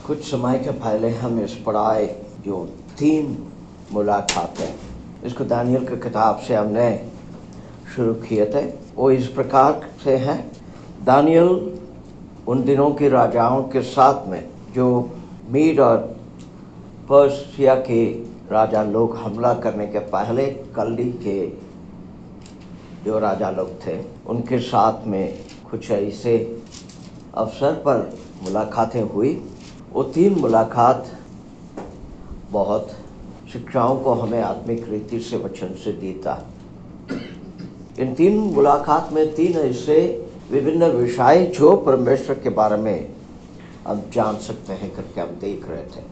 कुछ समय के पहले हम इस पढ़ाए जो 3 मुलाकातें इसको दानियल की किताब से हमने शुरू किए थे। वो इस प्रकार से हैं। दानियल उन दिनों के राजाओं के साथ में जो मीड और पर्शिया के राजा लोग हमला करने के पहले कल्दी के जो राजा लोग थे उनके साथ में कुछ ऐसे अवसर पर मुलाकातें हुई। वो 3 मुलाकात बहुत शिक्षाओं को हमें आत्मिक रीति से वचन से देता। इन 3 मुलाकात में 3 ऐसे विभिन्न विषय जो परमेश्वर के बारे में हम जान सकते हैं करके हम देख रहे थे।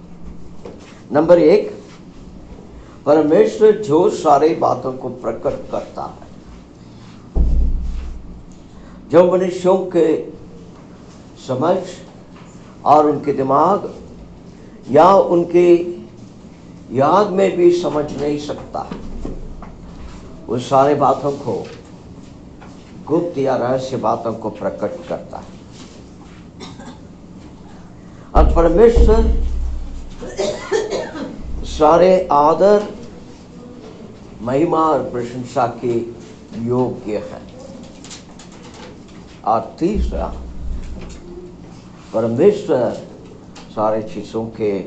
नंबर 1, परमेश्वर जो सारी बातों को प्रकट करता है, जो मनुष्यों के समझ और उनके दिमाग या उनके याद में भी समझ नहीं सकता, उस सारे बातों को, गुप्त या रहस्य बातों को प्रकट करता है। और परमेश्वर सारे आदर, महिमा और प्रशंसा के योग्य है। और तीसरा, परमेश्वर सारे चीजों के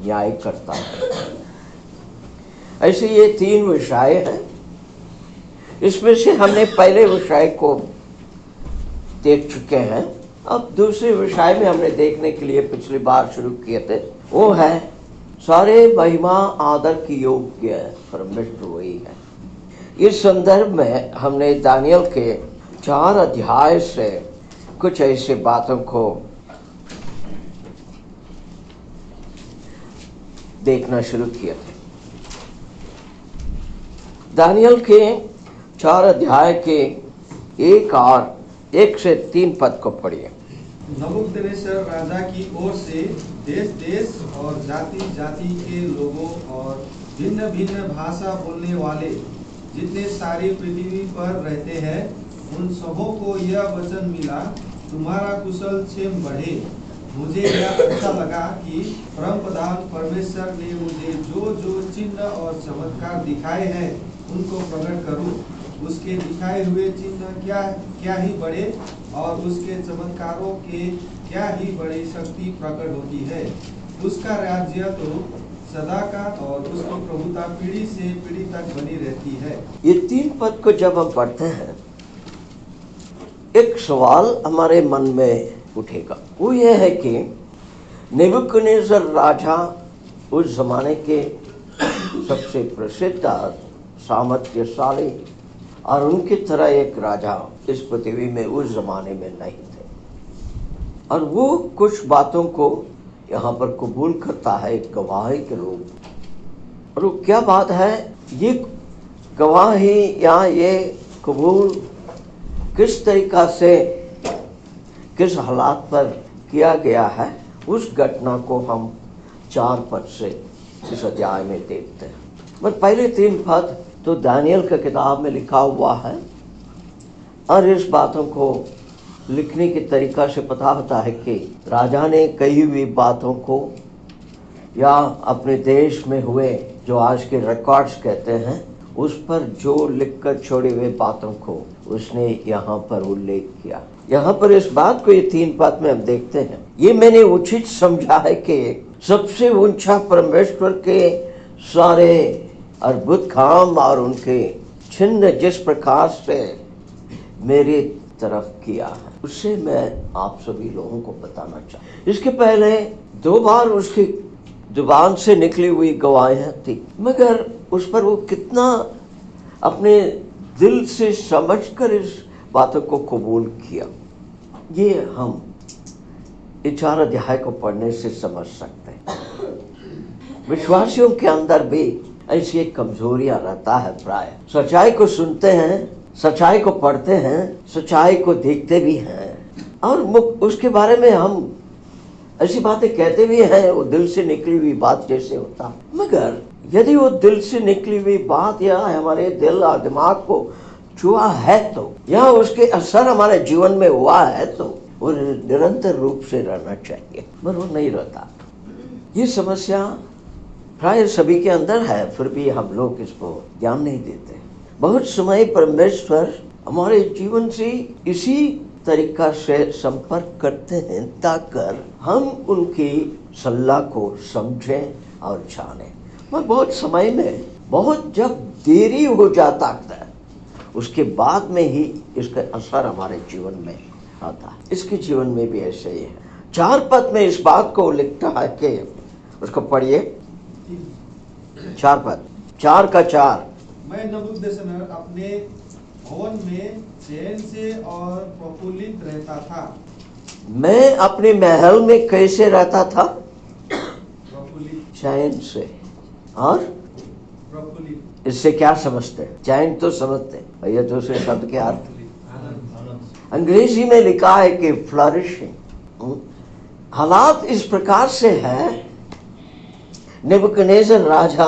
न्याय करता है। ऐसे ये 3 विषय हैं। इसमें से हमने पहले विषय को देख चुके हैं। अब दूसरे विषय में हमने देखने के लिए पिछली बार शुरू किए थे, वो है सारे महिमा आदर की योग्य परमेश्वर वही है। इस संदर्भ में हमने दानियल के 4 अध्याय से कुछ ऐसे बातों को देखना शुरू किया था। दानियल के 4 अध्याय के 1 से 3 पद को पढ़िए। नबूकदनेस्सर राजा की ओर से देश देश और जाति जाति के लोगों और भिन्न भिन्न भाषा बोलने वाले जितने सारी पृथ्वी पर रहते हैं, उन सबों को यह वचन मिला, तुम्हारा कुशल क्षेम बढ़े। मुझे यह अच्छा लगा कि परमप्रधान परमेश्वर ने मुझे जो जो चिन्ह और चमत्कार दिखाए हैं उनको प्रकट करूं। उसके दिखाए हुए चिन्ह क्या ही बड़े और उसके चमत्कारों के क्या ही बड़ी शक्ति प्रकट होती है। उसका राज्य तो सदा का और उसकी प्रभुता पीढ़ी से पीढ़ी तक बनी रहती है। ये 3 पद को जब हम पढ़ते हैं, एक सवाल हमारे मन में उठेगा। वो ये है कि नेबूकदनेस्सर राजा उस जमाने के सबसे प्रसिद्ध सामर्थ्यशाली और उनकी तरह एक राजा इस पृथ्वी में उस जमाने में नहीं थे। और वो कुछ बातों को यहाँ पर कबूल करता है एक गवाही के रूप। और वो क्या बात है, ये गवाही या ये कबूल किस तरीका से, किस हालात पर किया गया है, उस घटना को हम 4 पद से इस अध्याय में देखते हैं। पर पहले 3 पद तो दानियल की किताब में लिखा हुआ है। और इस बातों को लिखने के तरीका से पता होता है कि राजा ने कही हुई बातों को या अपने देश में हुए जो आज के रिकॉर्ड्स कहते हैं, उस पर जो लिखकर छोड़े हुए बातों को उसने यहाँ पर उल्लेख किया। यहाँ पर इस बात को ये 3 पद में हम देखते हैं। ये मैंने उचित समझा है कि सबसे ऊंचा परमेश्वर के सारे अद्भुत काम और उनके चिन्ह जिस प्रकार से मेरी तरफ किया है, उससे मैं आप सभी लोगों को बताना चाहूँ। इसके पहले 2 बार उसकी जुबान से निकली हुई गवाहियाँ थी, मगर उस पर वो कितना अपने दिल से समझकर इस बातों को कबूल किया, ये हम इस 4 अध्याय को पढ़ने से समझ सकते हैं। विश्वासियों के अंदर भी ऐसी एक कमजोरियां रहता है। प्राय सच्चाई को सुनते हैं, सच्चाई को पढ़ते हैं, सच्चाई को देखते भी हैं और उसके बारे में हम ऐसी बातें कहते भी हैं, वो दिल से निकली हुई बात जैसे होता। मगर यदि वो दिल से निकली हुई बात या हमारे दिल और दिमाग को छुआ है तो, या उसके असर हमारे जीवन में हुआ है तो वो निरंतर रूप से रहना चाहिए, मगर वो नहीं रहता। ये समस्या प्राय सभी के अंदर है, फिर भी हम लोग इसको ध्यान नहीं देते। बहुत समय परमेश्वर हमारे जीवन से इसी तरीका से संपर्क करते हैं ताकि हम उनकी सलाह को समझें और जानें। मैं बहुत समय में बहुत जब देरी हो जाता है उसके बाद में ही इसका असर हमारे जीवन में आता है। इसके जीवन में भी ऐसे ही है। 4 पद में इस बात को लिखता है कि उसको पढ़िए। 4 पद, 4 का 4। मैं नबूकदनेस्सर अपने भवन में चैन से और प्रफुल्लित रहता था। मैं अपने महल में कैसे रहता था? प्रफुल्लित, चैन से और प्रफुल्लित, इससे क्या समझते हैं? चैन तो समझते हैं, ये दूसरे शब्द के अर्थ। अंग्रेजी में लिखा है कि फ्लरिशिंग। हालात इस प्रकार से है, नेबुकदनेस्सर राजा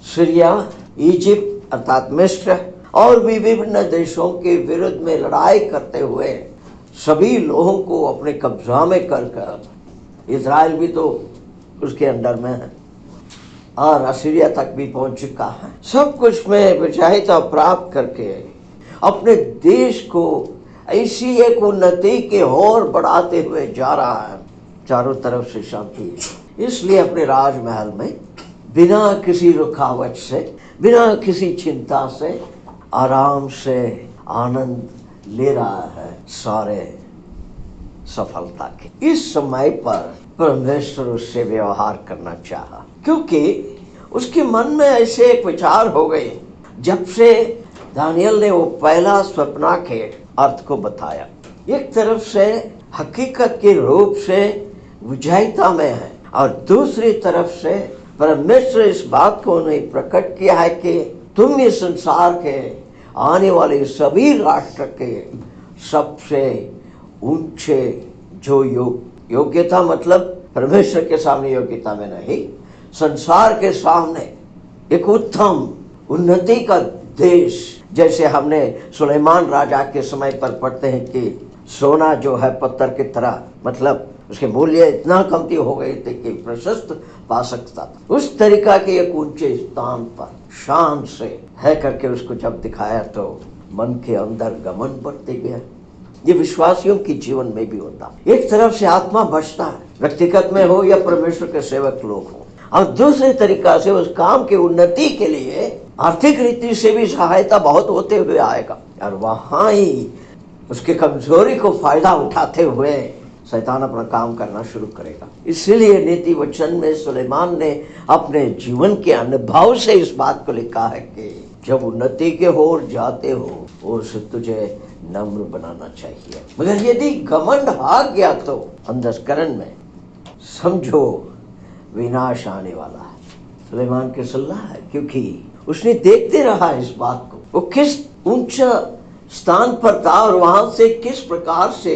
सीरिया, इजिप्ट अर्थात मिस्र और भी विभिन्न देशों के विरुद्ध में लड़ाई करते हुए सभी लोगों को अपने कब्जा में कर, इजराइल भी तो उसके अंडर में है और असीरिया तक भी पहुंच चुका है। सब कुछ में विजयता प्राप्त करके अपने देश को ऐसी एक उन्नति की ओर बढ़ाते हुए जा रहा है। चारों तरफ से शांति। इसलिए अपने राजमहल में बिना किसी रुकावट से, बिना किसी चिंता से आराम से आनंद ले रहा है सारे सफलता के। इस समय पर परमेश्वर उससे व्यवहार करना चाहा, क्योंकि उसके मन में ऐसे एक विचार हो गए। जब से दानियल ने वो पहला स्वप्न के अर्थ को बताया, एक तरफ से हकीकत के रूप से विजयता में है और दूसरी तरफ से परमेश्वर इस बात को उन्हें प्रकट किया है कि तुम इस संसार के आने वाले सभी राष्ट्र के सबसे ऊंचे जो योग्यता, मतलब परमेश्वर के सामने योग्यता में नहीं, संसार के सामने एक उत्तम उन्नति का देश। जैसे हमने सुलेमान राजा के समय पर पढ़ते हैं कि सोना जो है पत्थर की तरह, मतलब उसके मूल्य इतना कमती हो गए थे कि प्रशस्त पा सकता था। उस तरीका के एक ऊंचे स्थान पर शान से है करके उसको जब दिखाया तो मन के अंदर गमन बढ़ते गया। ये विश्वासियों के जीवन में भी होता। एक तरफ से आत्मा बचता है, व्यक्तिगत में हो या परमेश्वर के सेवक लोग हो, और दूसरे तरीका से उस काम की उन्नति के लिए आर्थिक रीति से भी सहायता बहुत होते हुए आएगा और वहां ही उसके कमजोरी को फायदा उठाते हुए शैतान अपना काम करना शुरू करेगा। इसलिए नीति वचन में सुलेमान ने अपने जीवन के अनुभव से इस बात को लिखा है कि जब उन्नति के ओर जाते हो उसे तुझे नम्र बनाना चाहिए, मगर यदि घमंड आ गया तो अंधकरण में समझो विनाश आने वाला है। सुलेमान की सलाह है, क्योंकि उसने देखते रहा इस बात को, वो किस ऊंचा स्थान पर था और वहां से किस प्रकार से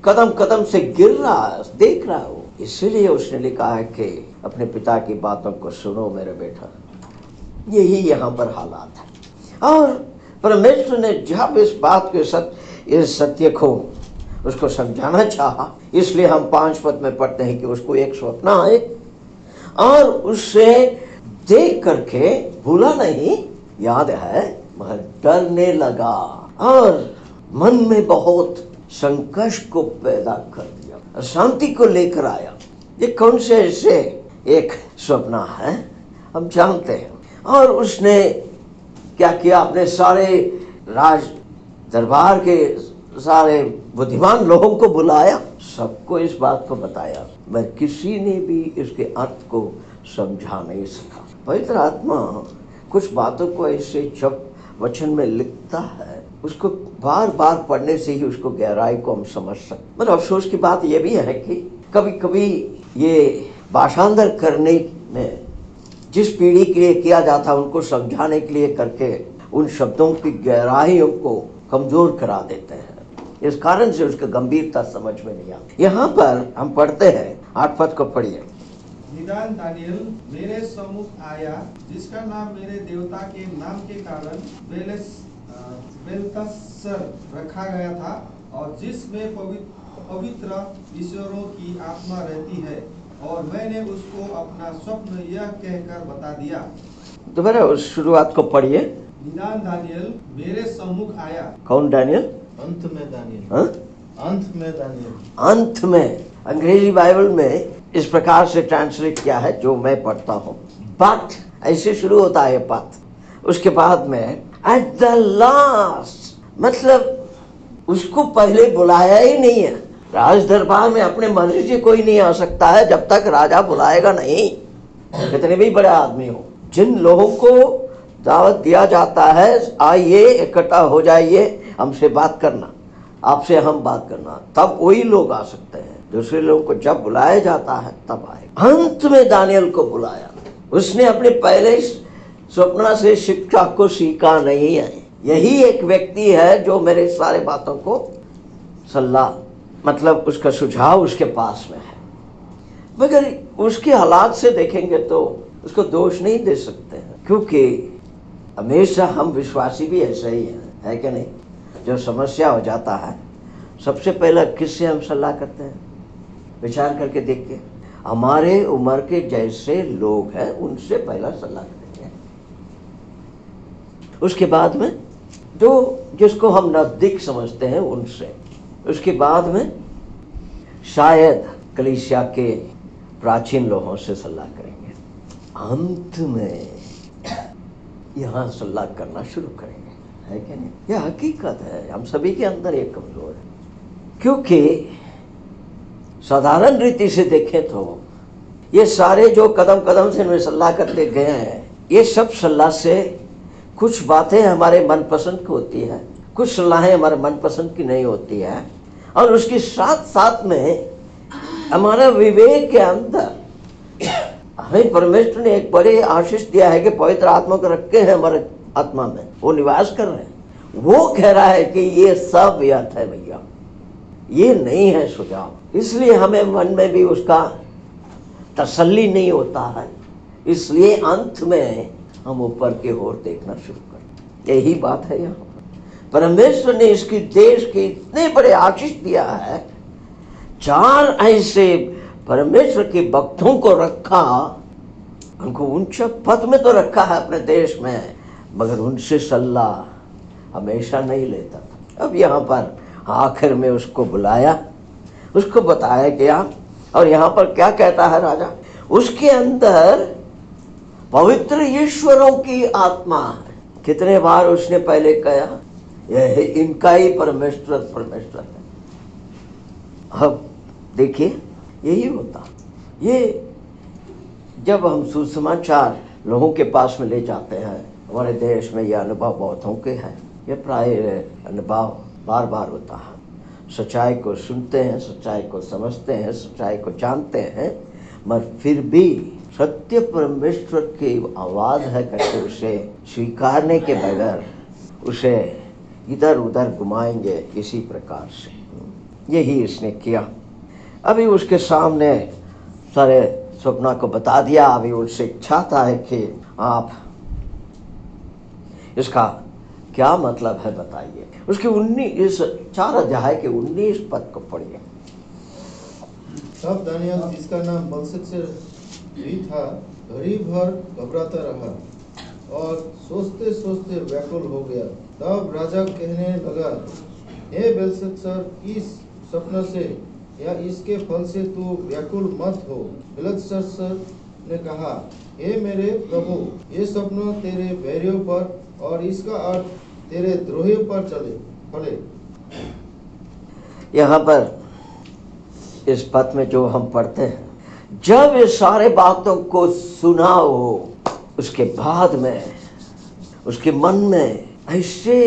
कदम कदम से गिर रहा है, देख रहा हो। इसलिए उसने लिखा है कि अपने पिता की बातों को सुनो मेरे बेटा। यही यहाँ पर हालात है। और परमेश्वर ने जब इस बात के इस सत्य को उसको समझाना चाहा, इसलिए हम 5 पद में पढ़ते हैं कि उसको एक स्वप्न आए और उससे देख करके भूला नहीं, याद है, मगर डरने लगा और मन में बहुत संकट को पैदा कर दिया, अशांति को लेकर आया। ये कौन से ऐसे एक स्वप्न है हम जानते हैं। और उसने क्या किया, अपने सारे राज दरबार के सारे बुद्धिमान लोगों को बुलाया, सबको इस बात को बताया, मैं किसी ने भी इसके अर्थ को समझा नहीं सका। पवित्र आत्मा कुछ बातों को ऐसे जब वचन में लिखता है, उसको बार बार पढ़ने से ही उसको गहराई को हम समझ सकते। मतलब अफसोस की बात यह भी है कि कभी कभी ये भाषांतर करने में जिस पीढ़ी के लिए किया जाता है उनको समझाने के लिए करके उन शब्दों की गहराइयों को कमजोर करा देते हैं। इस कारण से उसका गंभीरता समझ में नहीं आती। यहाँ पर हम पढ़ते हैं, 8 पद को पढ़िए। निदान दानियल मेरे सम्मुख आया, जिसका नाम मेरे देवता के नाम के कारण बेलतस्सर रखा गया था और जिसमें पवित्र ईश्वरों की आत्मा रहती है, और मैंने उसको अपना स्वप्न यह कहकर बता दिया। दोबारा उस शुरुआत को पढ़िए। निदान दानियल मेरे सम्मुख आया। कौन दानियल? अंत में दानियल। हाँ? अंत में दानियल। अंत में। अंग्रेजी बाइबल में इस प्रकार से ट्रांसलेट किया है जो मैं पढ़ता हूँ। बट ऐसे शुरू होता है बात, उसके बाद में एट द लास्ट, मतलब उसको पहले बुलाया ही नहीं है। राज दरबार में अपने मर्जी से कोई नहीं आ सकता है जब तक राजा बुलाएगा नहीं, कितने भी बड़े आदमी हो। जिन लोगों को दावत दिया जाता है, आइए इकट्ठा हो जाइए, हमसे बात करना, आपसे हम बात करना, तब वही लोग आ सकते हैं। दूसरे लोगों को जब बुलाया जाता है तब आए। अंत में दानियल को बुलाया, उसने अपने पहले स्वप्न से शिक्षा को सीखा नहीं है। यही एक व्यक्ति है जो मेरे सारे बातों को सलाह, मतलब उसका सुझाव उसके पास में है। मगर उसके हालात से देखेंगे तो उसको दोष नहीं दे सकते हैं, क्योंकि हमेशा हम विश्वासी भी ऐसे ही हैं, है कि नहीं? जो समस्या हो जाता है सबसे पहले किससे हम सलाह करते हैं? विचार करके देखिए, हमारे उम्र के जैसे लोग हैं उनसे पहला सलाह करते हैं। उसके बाद में जो जिसको हम नजदीक समझते हैं उनसे, उसके बाद में शायद कलीसिया के प्राचीन लोगों से सलाह करेंगे। अंत में यहाँ सलाह करना शुरू करेंगे, है कि नहीं? यह हकीकत है, हम सभी के अंदर एक कमजोर है। क्योंकि साधारण रीति से देखें तो ये सारे जो कदम कदम से इनमें सलाह करते गए हैं, ये सब सलाह से कुछ बातें हमारे मनपसंद की होती है, कुछ सलाहें हमारे मनपसंद की नहीं होती है, और उसके साथ साथ में हमारा विवेक के अंदर हमें परमेश्वर ने एक बड़ी आशीष दिया है कि पवित्र आत्मा को रखे हैं हमारे आत्मा में, वो निवास कर रहे हैं। वो कह रहा है कि ये सब व्यर्थ है भैया, ये नहीं है सुझाव। इसलिए हमें मन में भी उसका तसल्ली नहीं होता है, इसलिए अंत में हम ऊपर की ओर देखना शुरू करें। यही बात है यहाँ पर। परमेश्वर ने इसकी देश के इतने बड़े आशीष दिया है, 4 ऐसे परमेश्वर के भक्तों को रखा, उनको ऊंचे पद में तो रखा है अपने देश में, मगर उनसे सलाह हमेशा नहीं लेता था। अब यहाँ पर आखिर में उसको बुलाया, उसको बताया गया, और यहाँ पर क्या कहता है राजा? उसके अंदर पवित्र ईश्वरों की आत्मा है। कितने बार उसने पहले कहा यह इनका ही परमेश्वर है। अब देखिए यही होता, ये जब हम सुसमाचार लोगों के पास में ले जाते हैं, हमारे देश में यह अनुभव बहुतों के हैं, ये प्राय अनुभव बार बार होता है। सच्चाई को सुनते हैं, सच्चाई को समझते हैं, सच्चाई को जानते हैं, मगर फिर भी सत्य परमेश्वर की आवाज़ है करके उसे स्वीकारने के बगैर उसे इधर उधर घुमाएंगे इसी प्रकार से। यही इसने किया। अभी उसके सामने सारे स्वप्ना को बता दिया। अभी उससे चाहता है कि आप इसका क्या मतलब है बताइए। उसके 19 4 अध्याय के 19 पद को पढ़िए। तब दानियल, जिसका नाम बेलशस्सर भी था, घड़ी भर घबराता रहा और सोचते सोचते व्याकुल हो गया। तब राजा कहने लगा, हे बेलशस्सर, इस स्वप्न से या इसके फल से तू व्याकुल मत हो। बेलशस्सर ने कहा, हे मेरे प्रभु, ये स्वप्न तेरे बैरियों पर और इसका अर्थ तेरे द्रोहियों पर फले। यहाँ पर इस पद में जो हम पढ़ते हैं, जब ये सारे बातों को सुना हो, उसके बाद में उसके मन में ऐसे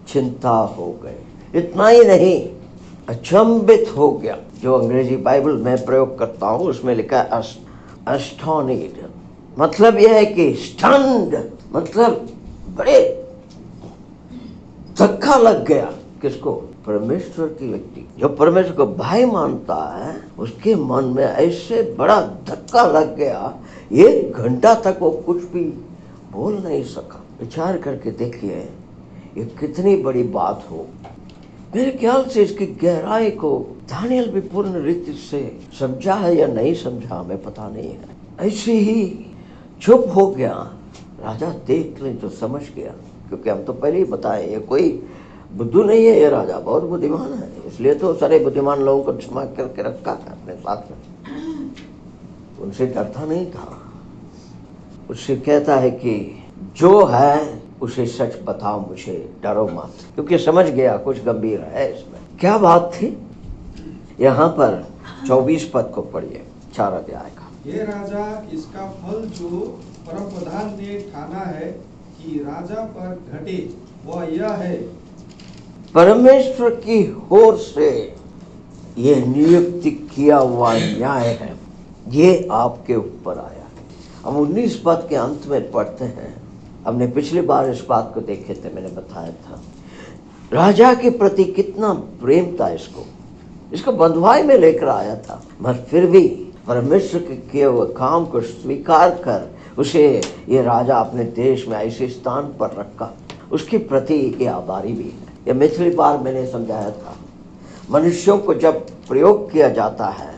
चिंता हो गई। इतना ही नहीं, अचंभित हो गया। जो अंग्रेजी बाइबल में प्रयोग करता हूँ उसमें लिखा है एस्टोनिड, मतलब यह है कि स्टन्ड, मतलब बड़े धक्का लग गया। किसको? परमेश्वर की व्यक्ति जो परमेश्वर को भाई मानता है, उसके मन में ऐसे बड़ा धक्का लग गया, 1 घंटा तक वो कुछ भी बोल नहीं सका। विचार करके देखिए ये कितनी बड़ी बात हो। मेरे ख्याल से इसकी गहराई को दानियल भी पूर्ण रीति से समझा है या नहीं समझा हमें पता नहीं है। ऐसे ही चुप हो गया। राजा देख ले तो समझ गया, क्योंकि हम तो पहले ही बताए ये कोई बुद्धू नहीं है, ये राजा बहुत बुद्धिमान है, इसलिए तो सारे बुद्धिमान लोगों को जमा करके रखा था अपने साथ में। उनसे डरता नहीं था। उससे कहता है कि जो है उसे सच बताओ, मुझे डरो मत, क्योंकि समझ गया कुछ गंभीर है इसमें। क्या बात थी? यहाँ पर 24 पद को पढ़िए, 4 अध्याय का। ये राजा, इसका फल जो परम प्रधान ने ठाना है कि राजा पर घटे, वह यह है, परमेश्वर की ओर से यह नियुक्ति किया हुआ न्याय है, ये आपके ऊपर आया। हम 19 पद के अंत में पढ़ते हैं। हमने पिछली बार इस बात को देखे थे, मैंने बताया था राजा के प्रति कितना प्रेम था। इसको बंधुआई में लेकर आया था, मगर फिर भी परमेश्वर के किए हुए काम को स्वीकार कर उसे ये राजा अपने देश में ऐसे स्थान पर रखा, उसके प्रति ये आभारी भी है। ये पिछली बार मैंने समझाया था, मनुष्यों को जब प्रयोग किया जाता है,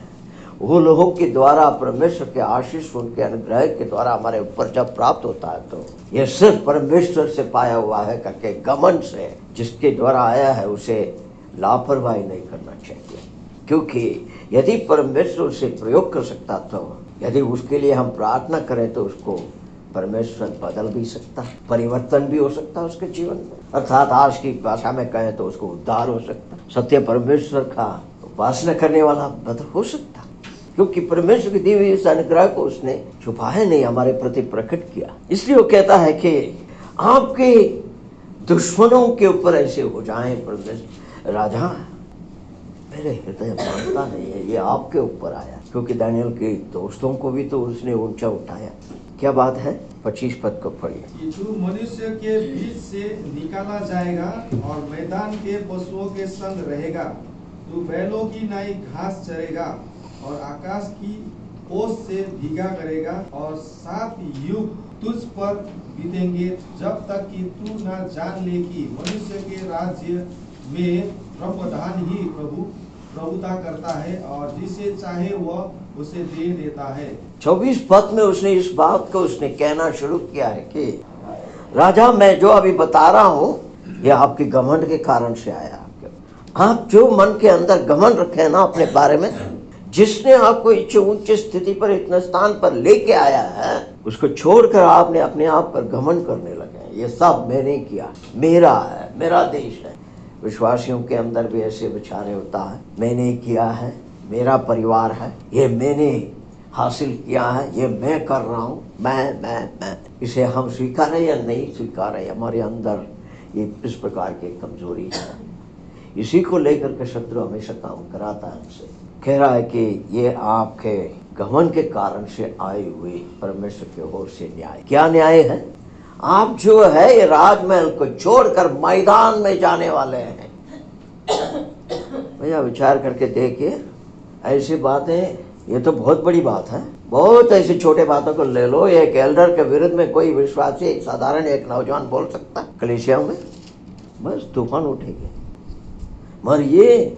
वो लोगों के द्वारा परमेश्वर के आशीष, उनके अनुग्रह के द्वारा हमारे ऊपर जब प्राप्त होता है, तो यह सिर्फ परमेश्वर से पाया हुआ है करके घमंड से जिसके द्वारा आया है उसे लापरवाही नहीं करना चाहिए। क्योंकि यदि परमेश्वर उसे प्रयोग कर सकता, तो यदि उसके लिए हम प्रार्थना करें तो उसको परमेश्वर बदल भी सकता, परिवर्तन भी हो सकता है उसके जीवन में। अर्थात आज की भाषा में कहें तो उसको उद्धार हो सकता, सत्य परमेश्वर का उपासना करने वाला बदल हो सकता, क्योंकि परमेश्वर की दी हुई इस अनुग्रह को उसने छुपाया नहीं, हमारे प्रति प्रकट किया। इसलिए वो कहता है कि आपके दुश्मनों के ऊपर ऐसे हो जाएं परमेश्वर राजा, मेरे हृदय मानता नहीं है, ये आपके ऊपर आया, क्योंकि दानियल के दोस्तों को भी तो उसने ऊंचा उठाया। क्या बात है? 25 पद को पढ़िए। कि तू मनुष्य के बीच से निकाला जाएगा और मैदान के पशुओं के संग रहेगा, तू बैलों की नाई घास चरेगा और आकाश की ओस से भीगा करेगा, और 7 युग तुझ पर बीतेंगे, जब तक कि तू न जान ले कि मनुष्य के राज्य में प्रधान ही प्रभुता करता है, और जिसे चाहे वह उसे दे देता है। 24 पद में उसने इस बात को उसने कहना शुरू किया है कि राजा, मैं जो अभी बता रहा हूँ ये आपके घमंड के कारण से आया। आप जो मन के अंदर घमंड रखे हैं ना अपने बारे में, जिसने आपको इस ऊंची स्थिति पर, इतने स्थान पर लेके आया है, उसको छोड़कर आपने अपने आप पर घमंड करने लगे। ये सब मैंने किया, मेरा है, मेरा देश है। विश्वासियों के अंदर भी ऐसे विचार होता है, मैंने किया है, मेरा परिवार है, ये मैंने हासिल किया है, ये मैं कर रहा हूँ, मैं। इसे हम स्वीकारें या नहीं स्वीकारें, हमारे अंदर ये इस प्रकार की कमजोरी है। इसी को लेकर के शत्रु हमेशा काम कराता है हमसे, कह रहा है कि ये आपके घमंड के कारण से आई हुई परमेश्वर की ओर से न्याय। क्या न्याय है? आप जो है ये राजमहल को छोड़कर मैदान में जाने वाले हैं। भैया विचार करके देखिए, ऐसी बातें, ये तो बहुत बड़ी बात है। बहुत ऐसी छोटे बातों को ले लो, एक एल्डर के विरुद्ध में कोई विश्वासी, साधारण एक नौजवान बोल सकता है कलीसिया में, बस तूफान उठेगी। मगर ये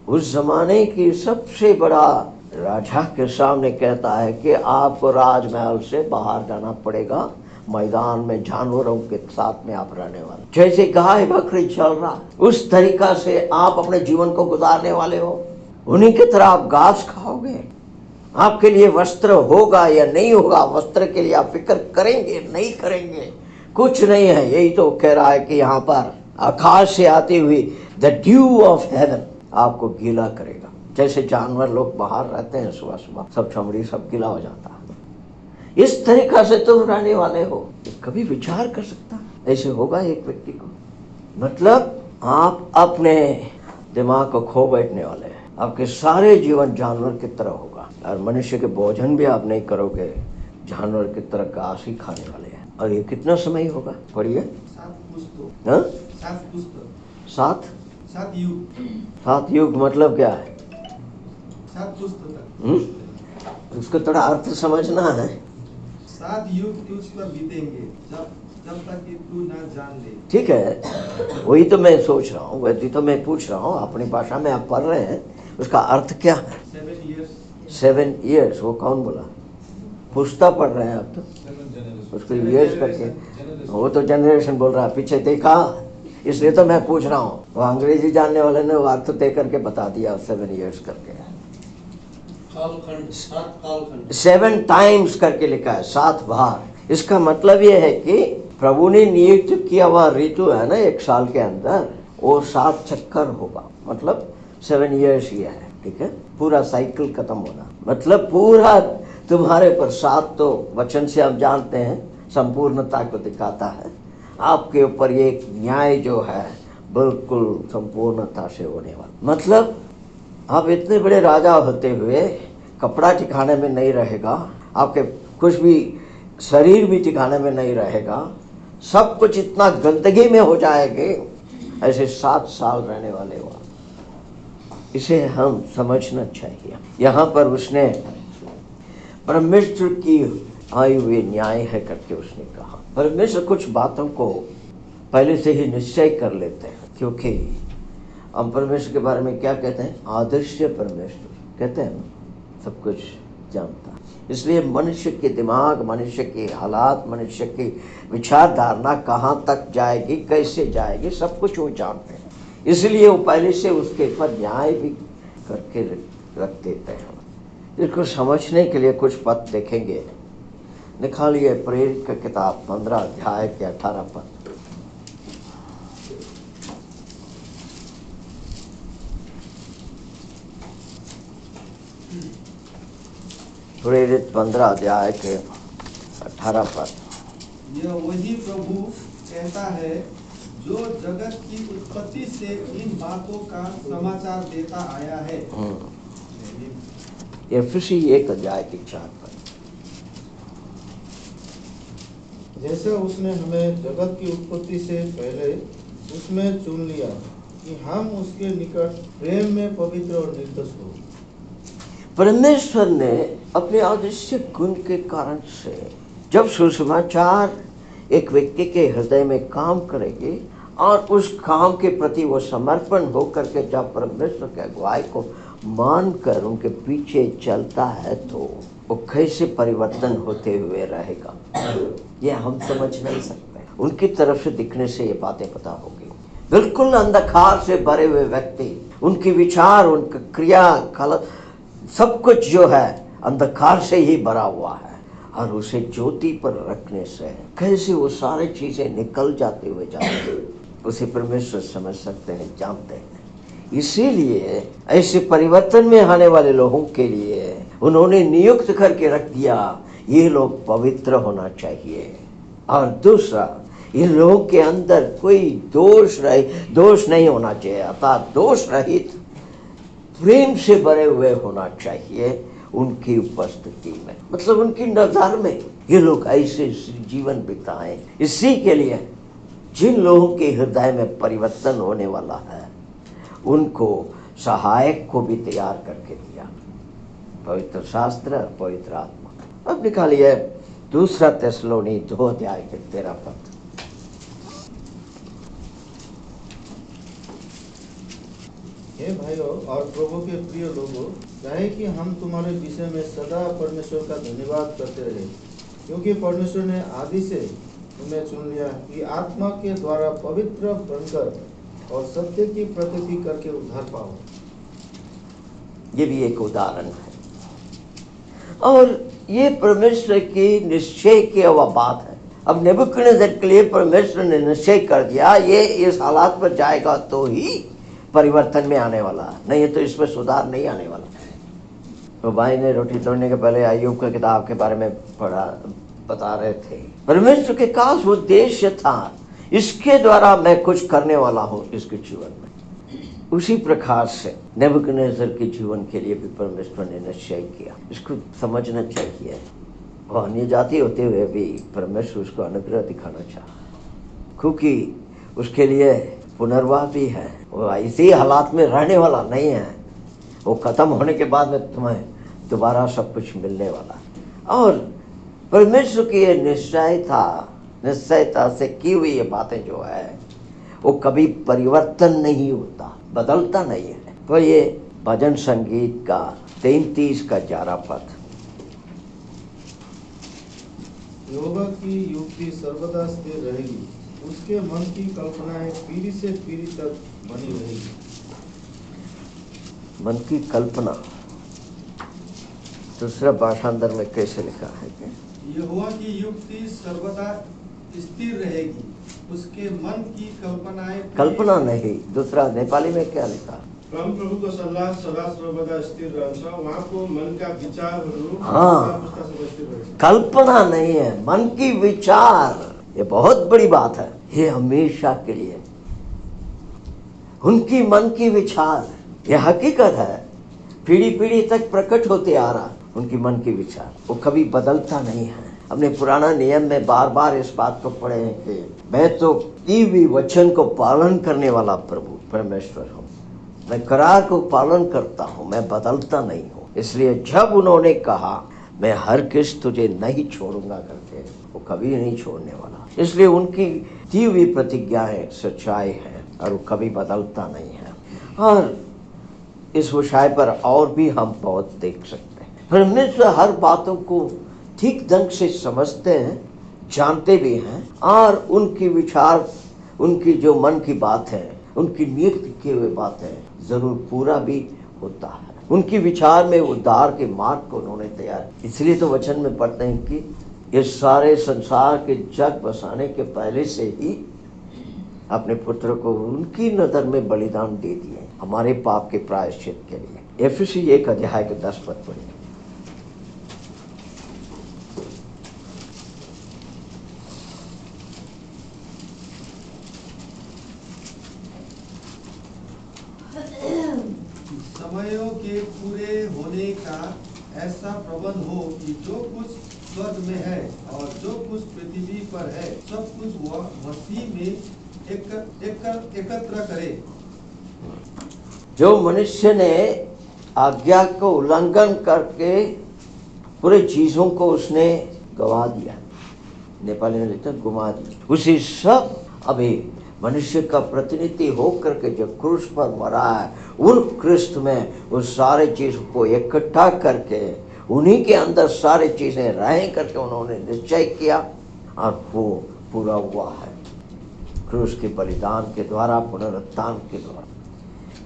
उस जमाने की सबसे बड़ा राजा के सामने कहता है कि आपको राजमहल से बाहर जाना पड़ेगा, मैदान में जानवरों के साथ में आप रहने वाले, जैसे गाय बकरी चल रहा उस तरीका से आप अपने जीवन को गुजारने वाले हो। उन्हीं की तरह आप घास खाओगे। आपके लिए वस्त्र होगा या नहीं होगा, वस्त्र के लिए आप फिक्र करेंगे नहीं करेंगे, कुछ नहीं है। यही तो कह रहा है कि यहाँ पर आकाश से आती हुई द ड्यू ऑफ हेवन आपको गीला करेगा। जैसे जानवर लोग बाहर रहते हैं, सुबह सुबह सब चमड़ी सब गीला हो जाता है, इस तरीका से तुम रहने वाले हो। कभी विचार कर सकता ऐसे होगा एक व्यक्ति को? मतलब आप अपने दिमाग को खो बैठने वाले हैं। आपके सारे जीवन जानवर की तरह होगा, और मनुष्य के भोजन भी आप नहीं करोगे, जानवर की तरह घास ही खाने वाले हैं। और ये कितना समय होगा? पढ़िए। 7 युग मतलब क्या है? 7 पुस्तक। उसको थोड़ा अर्थ समझना है। 7 युग तुझ पर बीतेंगे, जब तक कि तू न जान ले। ठीक है, वही तो मैं सोच रहा हूँ, वही तो मैं पूछ रहा हूँ। अपनी भाषा में आप पढ़ रहे हैं, उसका अर्थ क्या है? 7 years 7 years। वो कौन बोला? पुस्ता पढ़ रहे हैं आप तो, उसको years करके, वो तो जनरेशन बोल रहा है, पीछे देखा, इसलिए तो मैं पूछ रहा हूँ। वो अंग्रेजी जानने वाले ने वो अर्थ दे करके बता दिया 7 years करके। कालखंड, 7 कालखंड। 7 times करके लिखा है, 7 बार। इसका मतलब ये है कि प्रभु ने नियुक्त किया हुआ ऋतु है ना 1 साल के अंदर, वो 7 चक्कर होगा, मतलब 7 years ही है, ठीक है। पूरा साइकिल खत्म होना, मतलब पूरा तुम्हारे पर 7, तो वचन से हम जानते हैं संपूर्णता को दिखाता है। आपके ऊपर ये एक न्याय जो है बिल्कुल संपूर्णता से होने वाला। मतलब आप इतने बड़े राजा होते हुए कपड़ा ठिकाने में नहीं रहेगा, आपके कुछ भी शरीर भी ठिकाने में नहीं रहेगा, सब कुछ इतना गंदगी में हो जाएंगे, ऐसे 7 साल रहने वाले हो। इसे हम समझना चाहिए। यहाँ पर उसने परमेश्वर की आए हुए न्याय है करके उसने कहा। परमेश्वर कुछ बातों को पहले से ही निश्चय कर लेते हैं, क्योंकि हम परमेश्वर के बारे में क्या कहते हैं? आदर्श परमेश्वर कहते हैं, सब कुछ जानता है। इसलिए मनुष्य के दिमाग, मनुष्य के हालात, मनुष्य की विचारधारणा कहाँ तक जाएगी, कैसे जाएगी, सब कुछ वो जानते हैं। इसलिए वो पहले से उसके ऊपर न्याय भी करके रख देते हैं। इसको समझने के लिए कुछ पद देखेंगे। निकालिए प्रेरित का किताब 15 अध्याय के 18 पद। प्रेरित 15 अध्याय के 18 पद। यह वही प्रभु कहता है जो जगत की उत्पत्ति से इन बातों का समाचार देता आया है। एफेसी 1 अध्याय के 4 पद। जैसे उसने हमें जगत की उत्पत्ति से पहले उसमें चुन लिया कि हम उसके निकट प्रेम में पवित्र और निर्दोष हो। परमेश्वर ने अपने आदर्श गुण के कारण से जब सुसमाचार एक व्यक्ति के हृदय में काम करेगी और उस काम के प्रति वो समर्पण होकर के जब परमेश्वर के अगुवाई को मानकर उनके पीछे चलता है, तो वो कैसे परिवर्तन होते हुए रहेगा, ये हम समझ नहीं सकते। उनकी तरफ से दिखने से ये बातें पता होगी। बिल्कुल अंधकार से भरे हुए व्यक्ति, उनके विचार, उनकी क्रिया, सब कुछ जो है अंधकार से ही भरा हुआ है, और उसे ज्योति पर रखने से कैसे वो सारी चीजें निकल जाते हुए जाते हैं, उसे परमेश्वर समझ सकते हैं, जानते हैं। इसीलिए ऐसे परिवर्तन में आने वाले लोगों के लिए उन्होंने नियुक्त करके रख दिया, ये लोग पवित्र होना चाहिए। और दूसरा, इन लोगों के अंदर कोई दोष नहीं होना चाहिए, अर्थात दोष रहित प्रेम से भरे हुए होना चाहिए उनकी उपस्थिति में, मतलब उनकी नजर में ये लोग ऐसे जीवन बिताएं। इसी के लिए जिन लोगों के हृदय में परिवर्तन होने वाला है, उनको सहायक को भी तैयार करके दिया, पवित्र शास्त्र, पवित्र आत्मा। अब निकालिए 2 थिस्सलुनी 2 अध्याय के 13 पद। हे भाइयों और प्रभु के प्रिय लोगों, चाहे कि हम तुम्हारे विषय में सदा परमेश्वर का धन्यवाद करते रहे, क्योंकि परमेश्वर ने आदि से तुम्हें चुन लिया कि आत्मा के द्वारा पवित्र बनकर और सत्य की प्रतीति करके उद्धार पाओ। ये भी एक उदाहरण है, और ये परमेश्वर की निश्चय की हुआ बात है। अब नेबुकदनेस्सर के लिए परमेश्वर ने निश्चय कर दिया, ये इस हालात पर जाएगा तो ही परिवर्तन में आने वाला, नहीं तो इसमें सुधार नहीं आने वाला। तो भाई ने रोटी तोड़ने के पहले अय्यूब की किताब के बारे में बता रहे थे। परमेश्वर के खास उद्देश्य था, इसके द्वारा मैं कुछ करने वाला हूं इसके जीवन में। उसी प्रकार से नेबुकदनेस्सर के जीवन के लिए भी परमेश्वर ने निश्चय किया। इसको समझना चाहिए। वो अन्य जाति होते हुए भी परमेश्वर उसको अनुग्रह दिखाना चाहा, क्योंकि उसके लिए पुनर्वास भी है। वो इसी हालात में रहने वाला नहीं है, वो खत्म होने के बाद में तुम्हें दोबारा सब कुछ मिलने वाला। और परमेश्वर की ये निश्चयता से की हुई ये बातें जो है, वो कभी परिवर्तन नहीं होता, बदलता नहीं है। तो ये भजन संगीत का 33 का 11 पद। यहोवा की युक्ति सर्वदा स्थिर रहेगी, उसके मन की कल्पनाएं पीढ़ी से पीढ़ी तक बनी रहेगी। मन की कल्पना दूसरा भाषांतर में कैसे लिखा है कि यहोवा की युक्ति सर्वदा स्थिर रहेगी, उसके मन की कल्पना नहीं, दूसरा नेपाली में क्या लिखा? परमप्रभुको सल्लाह सदा सर्वदा स्थिर रहन्छ, उहाँको मनका विचारहरू हाँ। पुस्तासम्म स्थिर रहन्छ। कल्पना नहीं है, मन की विचार। ये बहुत बड़ी बात है, ये हमेशा के लिए उनकी मन की विचार, ये हकीकत है, पीढ़ी पीढ़ी तक प्रकट होते आ रहा। उनकी मन की विचार वो कभी बदलता नहीं है। हमने पुराना नियम में बार बार इस बात को पढ़े हैं कि मैं तो की हुई वचन को पालन करने वाला प्रभु परमेश्वर हूँ, मैं करार को पालन करता हूँ, मैं बदलता नहीं हूँ। इसलिए जब उन्होंने कहा मैं हर किस तुझे नहीं छोड़ूंगा करके, वो कभी नहीं छोड़ने वाला। इसलिए उनकी दी हुई प्रतिज्ञाएं सच्चाई है और वो कभी बदलता नहीं है। और इस विषय पर और भी हम बहुत देख सकते हैं। परमेश्वर हर बातों को ठीक ढंग से समझते हैं, जानते भी हैं, और उनकी विचार, उनकी जो मन की बात है, उनकी नियुक्त किए हुए बात है, जरूर पूरा भी होता है। उनकी विचार में उद्धार के मार्ग को उन्होंने तैयार। इसलिए तो वचन में पढ़ते हैं कि इस सारे संसार के जग बसाने के पहले से ही अपने पुत्र को उनकी नजर में बलिदान दे दिए हमारे पाप के प्रायश्चित के लिए। एफएसी 1 अध्याय के 10 पद पढ़िए। समयों के पूरे होने का ऐसा प्रबंध हो कि जो कुछ स्वर्ग में है और जो कुछ पृथ्वी पर है, सब कुछ वह मसीह में एकत्र करे। जो मनुष्य ने आज्ञा को उल्लंघन करके पूरे चीजों को उसने गवा दिया, नेपाली में लिखते गुमा दिया, उसी सब अभी मनुष्य का प्रतिनिधि होकर के जो क्रूस पर मरा है, उन क्रिस्त में उस सारे चीज को इकट्ठा करके उन्हीं के अंदर सारी चीजें रह करके उन्होंने निश्चय किया और वो पूरा हुआ है क्रूस के बलिदान के द्वारा, पुनरुत्थान के द्वारा।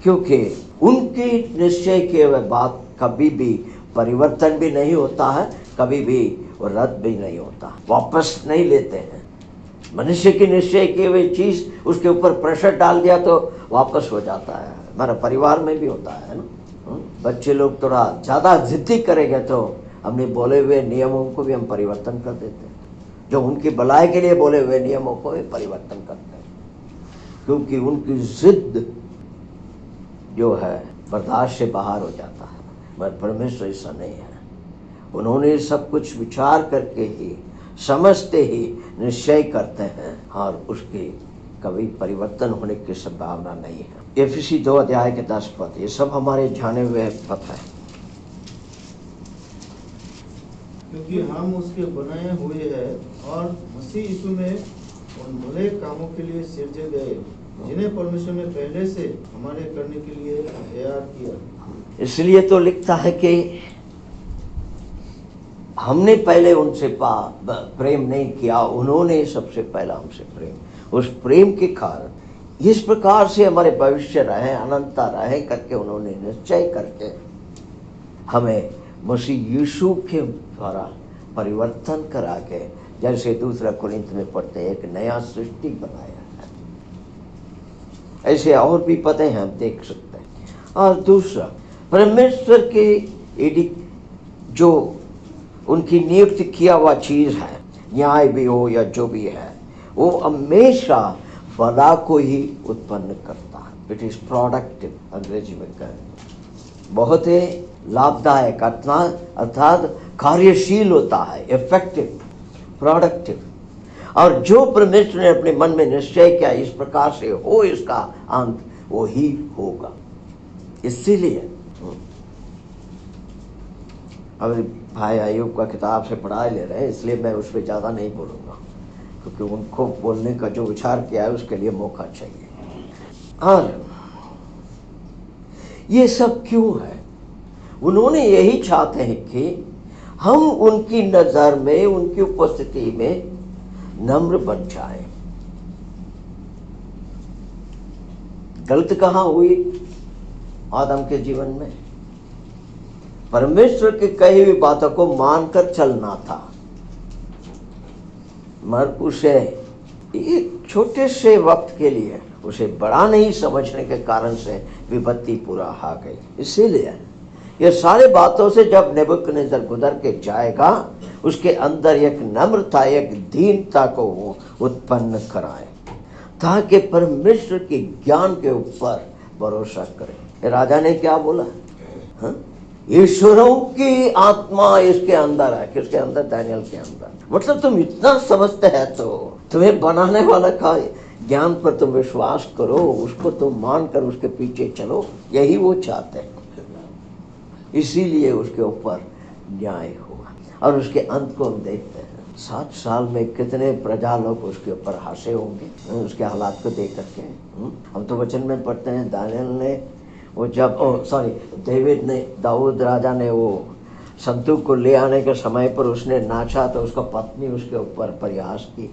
क्योंकि उनकी निश्चय किए हुए बात कभी भी परिवर्तन भी नहीं होता है, कभी भी वो रद्द भी नहीं होता, वापस नहीं लेते हैं। मनुष्य की निश्चय की हुई चीज उसके ऊपर प्रेशर डाल दिया तो वापस हो जाता है। हमारा परिवार में भी होता है ना, बच्चे लोग थोड़ा ज्यादा जिद्दी करेंगे तो हमने बोले हुए नियमों को भी हम परिवर्तन कर देते हैं, जो उनकी भलाई के लिए बोले हुए नियमों को भी परिवर्तन करते हैं, क्योंकि उनकी जिद जो है बर्दाश्त से बाहर हो जाता है। मगर परमेश्वर ऐसा नहीं है, उन्होंने सब कुछ विचार करके ही, समझते ही निश्चय करते हैं और उसके कभी परिवर्तन होने की संभावना नहीं है। एफएसी 2 अध्याय के 10 पद, ये सब हमारे जाने हुए पद है। क्योंकि हम उसके बनाए हुए हैं और मसीह यीशु में उन भले कामों के लिए सृजे गए जिन्हें परमेश्वर ने पहले से हमारे करने के लिए तैयार किया। इसलिए तो लिखता है कि हमने पहले उनसे प्रेम नहीं किया, उन्होंने सबसे पहला हमसे प्रेम, उस प्रेम के कारण इस प्रकार से हमारे भविष्य रहे, अनंतता रहे करके उन्होंने निश्चय करके हमें मसीह यीशु के द्वारा परिवर्तन करा के, जैसे 2 कोरिन्थ में पढ़ते हैं, एक नया सृष्टि बनाया है। ऐसे और भी पते हैं, हम देख सकते हैं। और दूसरा, परमेश्वर के जो उनकी नियुक्त किया हुआ चीज है, न्याय भी हो या जो भी है, वो हमेशा भला को ही उत्पन्न करता है। इट इज प्रोडक्टिव, अंग्रेजी में कहें, बहुत ही लाभदायक, अर्थात कार्यशील होता है, इफेक्टिव, प्रोडक्टिव। और जो परमेश्वर ने अपने मन में निश्चय किया इस प्रकार से हो, इसका अंत वो ही होगा। इसीलिए अब भाई अय्यूब का किताब से पढ़ाई ले रहे हैं, इसलिए मैं उस पर ज़्यादा नहीं बोलूँगा, क्योंकि उनको बोलने का जो विचार किया है उसके लिए मौका चाहिए। और ये सब क्यों है? उन्होंने यही चाहते हैं कि हम उनकी नजर में, उनकी उपस्थिति में नम्र बन जाएं। गलत कहाँ हुई आदम के जीवन में? परमेश्वर की कही हुई बातों को मानकर चलना था, मगर उसे एक छोटे से वक्त के लिए उसे बड़ा नहीं समझने के कारण से विपत्ति पूरा आ गई। इसीलिए ये सारे बातों से जब नेबुकदनेस्सर गुजर के जाएगा, उसके अंदर एक नम्रता, एक दीनता को वो उत्पन्न कराए, ताकि परमेश्वर के ज्ञान के ऊपर भरोसा करे। राजा ने क्या बोला? हाँ? ईश्वरों की आत्मा इसके अंदर है। किसके अंदर? दानियल के अंदर। मतलब तुम इतना समझते हैं तो तुम्हें बनाने वाला का ज्ञान पर तुम विश्वास करो, उसको तुम मानकर उसके पीछे चलो। यही वो चाहते हैं। इसीलिए उसके ऊपर न्याय हुआ और उसके अंत को हम देखते हैं। 7 साल में कितने प्रजा लोग उसके ऊपर हंसे होंगे, उसके हालात को देख करके। हम तो वचन में पढ़ते हैं, दानियल ने वो जब दाऊद राजा ने वो संतूक को ले आने के समय पर उसने नाचा तो उसका पत्नी उसके ऊपर प्रयास की।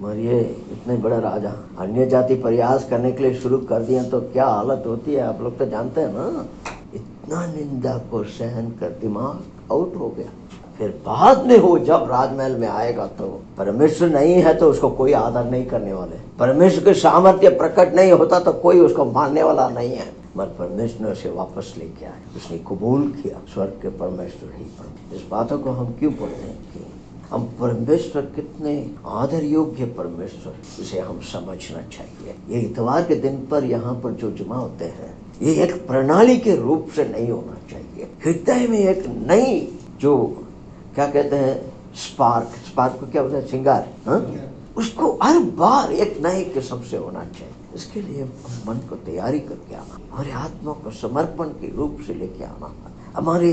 मगर ये इतने बड़े राजा अन्य जाति प्रयास करने के लिए शुरू कर दिया तो क्या हालत होती है, आप लोग तो जानते हैं ना। इतना निंदा को सहन कर दिमाग आउट हो गया। फिर बाद में हो जब राजमहल में आएगा तो परमेश्वर नहीं है तो उसको कोई आदर नहीं करने वाले। परमेश्वर के सामर्थ्य प्रकट नहीं होता तो कोई उसको मानने वाला नहीं है। मगर परमेश्वर ने उसे वापस लेके आए, उसने कबूल किया। स्वर्ग के परमेश्वर ही परमेश्वर। इस बातों को हम क्यों पढ़ते हैं कि हम परमेश्वर कितने आदर योग्य परमेश्वर, इसे हम समझना चाहिए। ये इतवार के दिन पर यहाँ पर जो जमा होते हैं, ये एक प्रणाली के रूप से नहीं होना चाहिए। हृदय में एक नई जो क्या कहते हैं स्पार्क को क्या बोलते हैं, चिंगार, उसको हर बार एक नए किस्म से होना चाहिए। इसके लिए मन को तैयारी करके आना, हमारे आत्मा को समर्पण के रूप से लेके आना, हमारे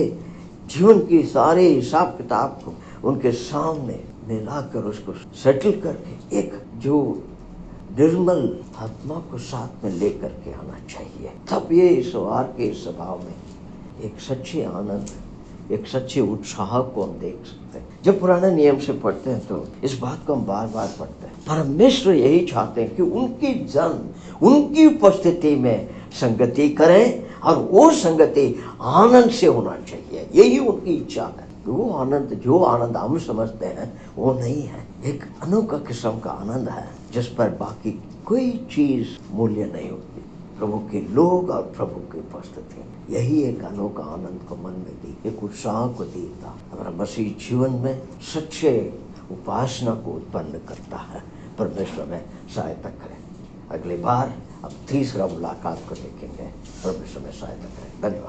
जीवन की सारे हिसाब किताब को उनके सामने मिलाकर उसको सेटल करके एक जो निर्मल आत्मा को साथ में लेकर के आना चाहिए। तब ये इतवार के स्वभाव में एक सच्चे आनंद, एक सच्चे उत्साह को हम देख सकते हैं। जब पुराने नियम से पढ़ते हैं तो इस बात को हम बार बार पढ़ते हैं। परमेश्वर यही चाहते हैं कि उनकी जन उनकी उपस्थिति में संगति करें और वो संगति आनंद से होना चाहिए। यही उनकी इच्छा है। वो आनंद जो आनंद हम समझते हैं वो नहीं है। एक अनोखा किस्म का आनंद है जिस पर बाकी कोई चीज मूल्य नहीं होती। प्रभु के लोग और प्रभु की उपस्थिति, यही एक अनोखा आनंद को मन में दी, एक उत्साह को देता, हमारा मसीह जीवन में सच्चे उपासना को उत्पन्न करता है। परमेश्वर में सहायता करें। अगली बार अब तीसरा मुलाकात को देखेंगे। परमेश्वर में सहायता करें। धन्यवाद।